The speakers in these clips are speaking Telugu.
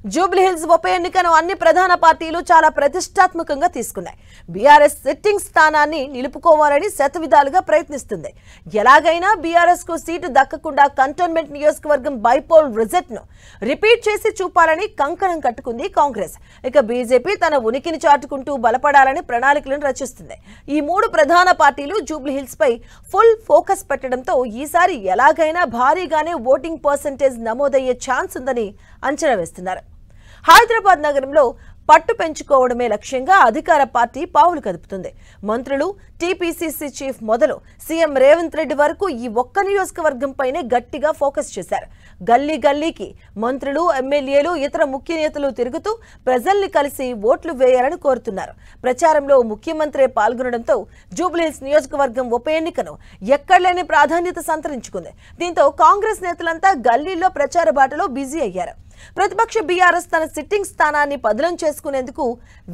జూబ్లీహిల్స్ ఉప ఎన్నికను అన్ని ప్రధాన పార్టీలు చాలా ప్రతిష్టాత్మకంగా తీసుకున్నాయి. బీఆర్ఎస్ సిట్టింగ్ స్థానాన్ని నిలుపుకోవాలని శతవిధాలుగా ప్రయత్నిస్తుంది. ఎలాగైనా బీఆర్ఎస్ కు సీటు దక్కకుండా కంటోన్మెంట్ నియోజకవర్గం బైపోల్ రిజల్ట్ ను రిపీట్ చేసి చూపాలని కంకణం కట్టుకుంది కాంగ్రెస్. ఇక బీజేపీ తన ఉనికిని చాటుకుంటూ బలపడాలని ప్రణాళికలను రచిస్తుంది. ఈ మూడు ప్రధాన పార్టీలు జూబ్లీహిల్స్ పై ఫుల్ ఫోకస్ పెట్టడంతో ఈసారి ఎలాగైనా భారీగానే ఓటింగ్ పర్సెంటేజ్ నమోదయ్యే ఛాన్స్ ఉందని అంచనా వేస్తున్నారు. హైదరాబాద్ నగరంలో పట్టు పెంచుకోవడమే లక్ష్యంగా అధికార పార్టీ పావులు కదుపుతుంది. మంత్రులు, టీపీసీసీ చీఫ్ మొదలు సీఎం రేవంత్ రెడ్డి వరకు ఈ ఒక్క నియోజకవర్గంపైనే గట్టిగా ఫోకస్ చేశారు. గల్లీ గల్లీకి మంత్రులు, ఎమ్మెల్యేలు, ఇతర ముఖ్య నేతలు తిరుగుతూ ప్రజల్ని కలిసి ఓట్లు వేయాలని కోరుతున్నారు. ప్రచారంలో ముఖ్యమంత్రి పాల్గొనడంతో జూబ్లీహిల్స్ నియోజకవర్గం ఉప ఎన్నికను ఎక్కడలేని ప్రాధాన్యత సంతరించుకుంది. దీంతో కాంగ్రెస్ నేతలంతా గల్లీల్లో ప్రచార బాటలో బిజీ అయ్యారు. ప్రతిపక్ష బీఆర్ఎస్ తన సిట్టింగ్ స్థానాన్ని పదిలం చేసుకునేందుకు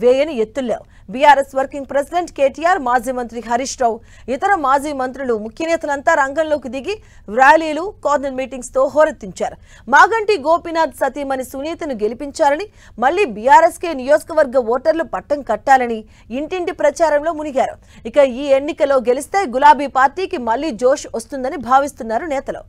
వేయని ఎత్తుల్లేవు. బీఆర్ఎస్ వర్కింగ్ ప్రెసిడెంట్ కేటీఆర్, మాజీ మంత్రి హరీష్ రావు, ఇతర మాజీ మంత్రులు, ముఖ్య నేతలంతా రంగంలోకి దిగి ర్యాలీలు, కార్నర్ మీటింగ్స్ తో హోరెత్తించారు. మాగంటి గోపీనాథ్ సతీమణి సునీతను గెలిపించాలని, మళ్లీ బీఆర్ఎస్ కే నియోజకవర్గ ఓటర్లు పట్టం కట్టాలని ఇంటింటి ప్రచారంలో మునిగారు. ఇక ఈ ఎన్నికలో గెలిస్తే గులాబీ పార్టీకి మళ్లీ జోష్ వస్తుందని భావిస్తున్నారు నేతలు.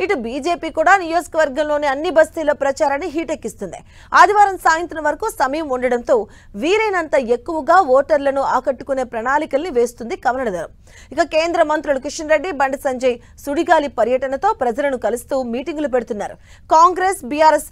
ఇటు బీజేపీ కూడా నియోజకవర్గంలోని అన్ని బస్తీల్లో ప్రచారాన్ని హీటెక్కిస్తుంది. ఆదివారం సాయంత్రం వరకు సమయం ఉండడంతో వీలైనంత ఎక్కువగా ఓటర్లను ఆకట్టుకునే ప్రణాళికల్ని వేస్తుంది కమలదళం. ఇక కేంద్ర మంత్రులు కిషన్ రెడ్డి, బండి సంజయ్ సుడిగాలి పర్యటనతో ప్రజలను కలుస్తూ మీటింగులు పెడుతున్నారు. కాంగ్రెస్, బీఆర్ఎస్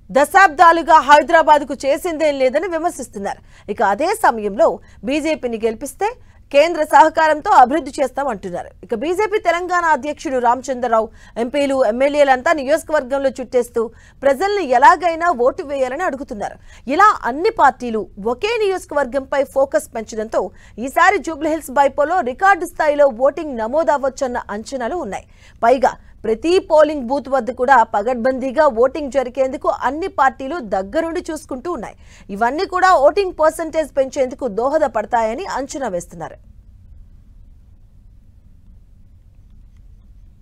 దశాబ్దాలుగా హైదరాబాద్ కు చేసిందేం లేదని విమర్శిస్తున్నారు. ఇక అదే సమయంలో బీజేపీని గెలిపిస్తే కేంద్ర సహకారంతో అభివృద్ధి చేస్తామంటున్నారు. ఇక బీజేపీ తెలంగాణ అధ్యక్షుడు రామచంద్రరావు, ఎంపీలు, ఎమ్మెల్యేలంతా నియోజకవర్గంలో చుట్టేస్తూ ప్రజల్ని ఎలాగైనా ఓటు వేయాలని అడుగుతున్నారు. ఇలా అన్ని పార్టీలు ఒకే నియోజకవర్గంపై ఫోకస్ పెంచడంతో ఈసారి జూబ్లీహిల్స్ బైపోలో రికార్డు స్థాయిలో ఓటింగ్ నమోదవ్వొచ్చన్న అంచనాలు ఉన్నాయి. పైగా ప్రతి పోలింగ్ బూత్ వద్ద కూడా పగడ్బందీగా ఓటింగ్ జరిగేందుకు అన్ని పార్టీలు దగ్గరుండి చూసుకుంటూ ఉన్నాయి. ఇవన్నీ కూడా ఓటింగ్ పర్సెంటేజ్ పెంచేందుకు దోహదపడతాయని అంచనా వేస్తున్నారు.